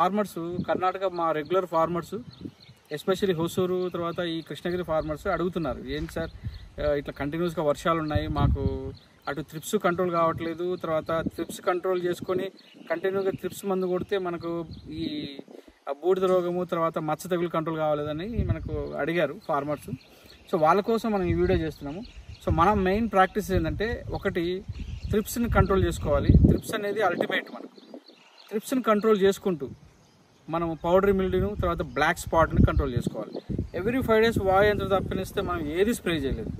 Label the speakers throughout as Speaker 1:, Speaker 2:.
Speaker 1: Farmers Karnataka మా regular farmers especially Hosur తర్వాత ఈ కృష్ణగిరి ఫార్మర్స్ అడుగుతున్నారు, ఏంటి సార్ ఇట్లా కంటిన్యూస్గా వర్షాలు ఉన్నాయి, మాకు అటు త్రిప్స్ కంట్రోల్ కావట్లేదు, తర్వాత త్రిప్స్ కంట్రోల్ చేసుకొని కంటిన్యూగా త్రిప్స్ మందు కొడితే మనకు ఈ బూడిద రోగము తర్వాత మచ్చ తెగులు కంట్రోల్ కావాలేదని మనకు అడిగారు ఫార్మర్స్. సో వాళ్ళ కోసం మనం ఈ వీడియో చేస్తున్నాము. సో మనం మెయిన్ ప్రాక్టీస్ ఏంటంటే, ఒకటి త్రిప్స్ని కంట్రోల్ చేసుకోవాలి. త్రిప్స్ అనేది అల్టిమేట్. మనకు త్రిప్స్ని కంట్రోల్ చేసుకుంటూ మనం పౌడర్ మిల్డ్యూను తర్వాత బ్లాక్ స్పాట్ని కంట్రోల్ చేసుకోవాలి. ఎవ్రీ 5 days వాయు యంత్రం తప్పిస్తే మనం ఏది స్ప్రే చేయలేదు.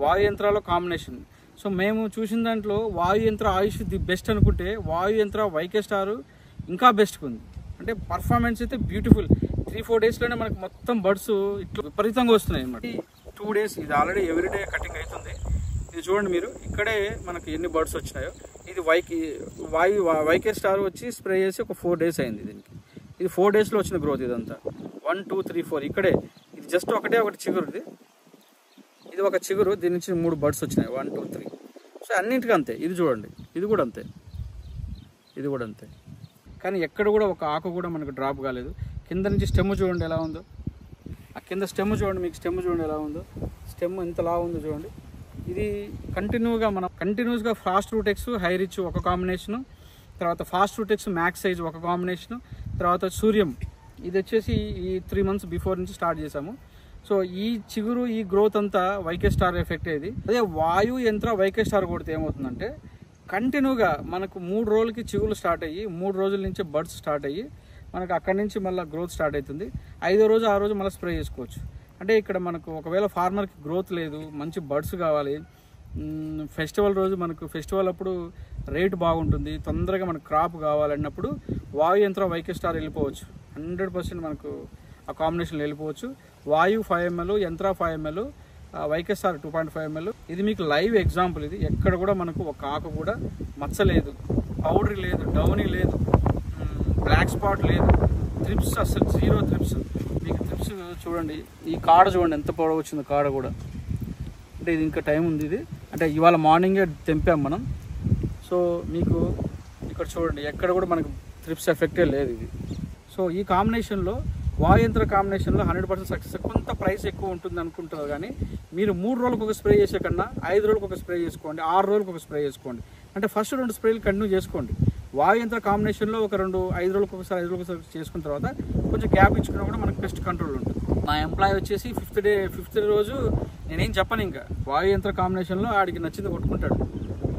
Speaker 1: వాయు యంత్రాల కాంబినేషన్. సో మేము చూసిన దాంట్లో వాయు యంత్ర ఆయుష్ ది బెస్ట్ అనుకుంటే వాయు యంత్ర వైకే స్టార్ ఇంకా బెస్ట్గా ఉంది. అంటే పర్ఫార్మెన్స్ అయితే బ్యూటిఫుల్. 3-4 daysలోనే మనకు మొత్తం బర్డ్స్ ఇట్లా విపరీతంగా వస్తున్నాయి అన్నమాట. 2 days ఇది ఆల్రెడీ ఎవ్రీడే కటింగ్ అవుతుంది. ఇది చూడండి మీరు, ఇక్కడే మనకి ఎన్ని బర్డ్స్ వచ్చినాయో. ఇది వైకే స్టార్ వచ్చి స్ప్రే చేసి ఒక 4 days అయింది. దీనికి ఇది 4 daysలో వచ్చిన గ్రోత్. ఇదంతా 1 2 3 4 ఇక్కడే. ఇది జస్ట్ ఒకటి చిగురు. ఇది ఒక చిగురు, దీని నుంచి 3 బర్డ్స్ వచ్చినాయి. 1 2 3. సో అన్నింటికి అంతే. ఇది చూడండి, ఇది కూడా అంతే, ఇది కూడా అంతే. కానీ ఎక్కడ కూడా ఒక ఆకు కూడా మనకు డ్రాప్ కాలేదు. కింద నుంచి స్టెమ్ చూడండి ఎలా ఉందో. ఆ కింద స్టెమ్ చూడండి, మీకు స్టెమ్ చూడండి ఎలా ఉందో. స్టెమ్ ఎంతలా ఉందో చూడండి. ఇది కంటిన్యూస్గా ఫాస్ట్ రూటెక్స్ హై రిచ్ ఒక కాంబినేషను, తర్వాత ఫాస్ట్ రూటెక్స్ మ్యాక్స్ సైజ్ ఒక కాంబినేషను, తర్వాత సూర్యం ఇది వచ్చేసి ఈ 3 months బిఫోర్ నుంచి స్టార్ట్ చేసాము. సో ఈ చిగురు ఈ గ్రోత్ అంతా వైకే స్టార్ ఎఫెక్ట్ అయ్యేది. అదే వాయు యంత్ర వైకే స్టార్ కొడితే ఏమవుతుందంటే, కంటిన్యూగా మనకు 3 రోజులకి చిగులు స్టార్ట్ అయ్యి 3 రోజుల నుంచి బర్డ్స్ స్టార్ట్ అయ్యి మనకు అక్కడి నుంచి మళ్ళీ గ్రోత్ స్టార్ట్ అవుతుంది. 5వ రోజు 6వ రోజు మళ్ళీ స్ప్రే చేసుకోవచ్చు. అంటే ఇక్కడ మనకు ఒకవేళ ఫార్మర్కి గ్రోత్ లేదు, మంచి బర్డ్స్ కావాలి, ఫెస్టివల్ రోజు మనకు ఫెస్టివల్ అప్పుడు రేటు బాగుంటుంది, తొందరగా మనకు క్రాప్ కావాలన్నప్పుడు వాయు యంత్ర వైకే స్టార్ వెళ్ళిపోవచ్చు. 100% మనకు ఆ కాంబినేషన్లో వెళ్ళిపోవచ్చు. వాయు 5 ml, యంత్ర 5 ml, వైకే స్టార్ 2.5 ml. ఇది మీకు లైవ్ ఎగ్జాంపుల్. ఇది ఎక్కడ కూడా మనకు ఒక ఆకు కూడా మచ్చ లేదు, పౌడర్ లేదు, డౌనీ లేదు, బ్లాక్ స్పాట్ లేదు, త్రిప్స్ అసలు 0 త్రిప్స్. మీకు త్రిప్స్ చూడండి, ఈ కాడ చూడండి ఎంత పొడవు వచ్చింది కాడ కూడా. అంటే ఇది ఇంకా టైం ఉంది. ఇది అంటే ఇవాళ మార్నింగే తెంపాం మనం. సో మీకు ఇక్కడ చూడండి, ఎక్కడ కూడా మనకు త్రిప్స్ ఎఫెక్టే లేదు ఇది. సో ఈ కాంబినేషన్లో వాయుయంత్ర కాంబినేషన్లో 100% సక్సెస్. కొంత ప్రైస్ ఎక్కువ ఉంటుంది అనుకుంటారు, కానీ మీరు 3 రోజులకు ఒక స్ప్రే చేసే కన్నా 5 రోజులకు ఒక స్ప్రే చేసుకోండి, 6 రోజులకు ఒక స్ప్రే చేసుకోండి. అంటే ఫస్ట్ 2 స్ప్రేలు కంటిన్యూ చేసుకోండి. వాయుయంత్ర కాంబినేషన్లో ఒక 5 రోజులకు ఒకసారి 5 రోజులకు ఒకసారి చేసుకున్న తర్వాత కొంచెం గ్యాప్ ఇచ్చుకున్నా కూడా మనకు పెస్ట్ కంట్రోల్ ఉంటుంది. మా ఎంప్లాయీ వచ్చేసి 5th రోజు నేనేం చెప్పను, ఇంకా వాయుయంత్ర కాంబినేషన్లో ఆడికి నచ్చింది కొట్టుకుంటాడు.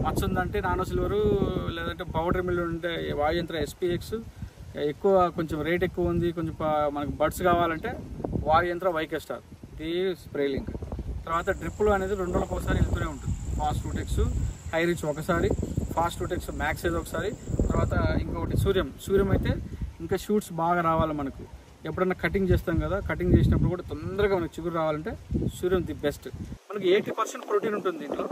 Speaker 1: మచ్చ ఉందంటే నానో సిల్వరు, లేదంటే పౌడర్ మిల్ ఉంటే వాయుయంత్ర SPX, ఎక్కువ కొంచెం రేట్ ఎక్కువ ఉంది, కొంచెం మనకు బర్డ్స్ కావాలంటే వాయుయంత్ర వైకే స్టార్. ఇది స్ప్రే లింక్. తర్వాత డ్రిప్పులు అనేది 2 రోజులకు ఒకసారి వెళ్తూనే ఉంటుంది. ఫాస్ట్ రూటెక్స్ హై రిచ్ ఒకసారి, ఫాస్ట్ రూటెక్స్ మ్యాక్స్ సైజ్ ఒకసారి, తర్వాత ఇంకొకటి సూర్యం అయితే ఇంకా షూట్స్ బాగా రావాలి మనకు. ఎప్పుడన్నా కటింగ్ చేస్తాం కదా, కటింగ్ చేసినప్పుడు కూడా తొందరగా మనకు చిగురు రావాలంటే సూర్యం ది బెస్ట్. మనకి 80% ప్రోటీన్ ఉంటుంది దీంట్లో.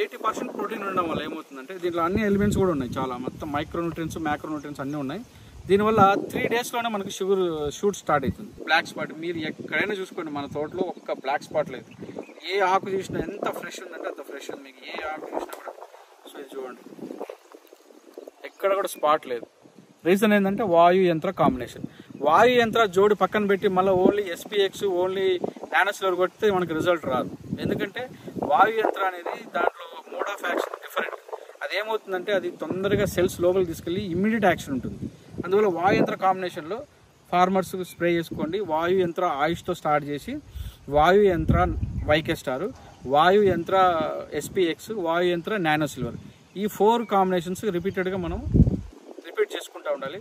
Speaker 1: 80% ప్రోటీన్ ఉండడం వల్ల ఏమవుతుందంటే, దీంట్లో అన్ని ఎలిమెంట్స్ కూడా ఉన్నాయి చాలా, మొత్తం మైక్రోన్యూట్రియన్స్ మ్యాక్రోన్యూట్రియన్స్ అన్నీ ఉన్నాయి. దీనివల్ల 3 daysలోనే మనకు షూట్ స్టార్ట్ అవుతుంది. బ్లాక్ స్పాట్ మీరు ఎక్కడైనా చూసుకోండి, మన తోటలో ఒక్క బ్లాక్ స్పాట్ లేదు. ఏ ఆకు చూసినా ఎంత ఫ్రెష్ ఉందంటే అంత ఫ్రెష్ ఉంది. మీకు ఏ ఆకు చూసినా కూడా. సో ఇది చూడండి, ఎక్కడ కూడా స్పాట్ లేదు. రీజన్ ఏంటంటే వాయు యంత్ర కాంబినేషన్. వాయు యంత్ర జోడి పక్కన పెట్టి మళ్ళీ ఓన్లీ SPX ఓన్లీ నానోసిల్వర్ కొడితే మనకు రిజల్ట్ రాదు. ఎందుకంటే వాయు యంత్ర అనేది దాంట్లో మోడ్ ఆఫ్ యాక్షన్ డిఫరెంట్. అదేమవుతుందంటే అది తొందరగా సెల్స్ లోపలికి తీసుకెళ్ళి ఇమ్మీడియట్ యాక్షన్ ఉంటుంది. అందువల్ల వాయు యంత్ర కాంబినేషన్లో ఫార్మర్స్ స్ప్రే చేసుకోండి. వాయు యంత్ర ఆయుష్తో స్టార్ట్ చేసి వాయు యంత్ర వైకే స్టార్, వాయు యంత్ర SPX, వాయు యంత్ర నానో సిల్వర్, ఈ 4 కాంబినేషన్స్ రిపీటెడ్గా మనం రిపీట్ చేసుకుంటూ ఉండాలి.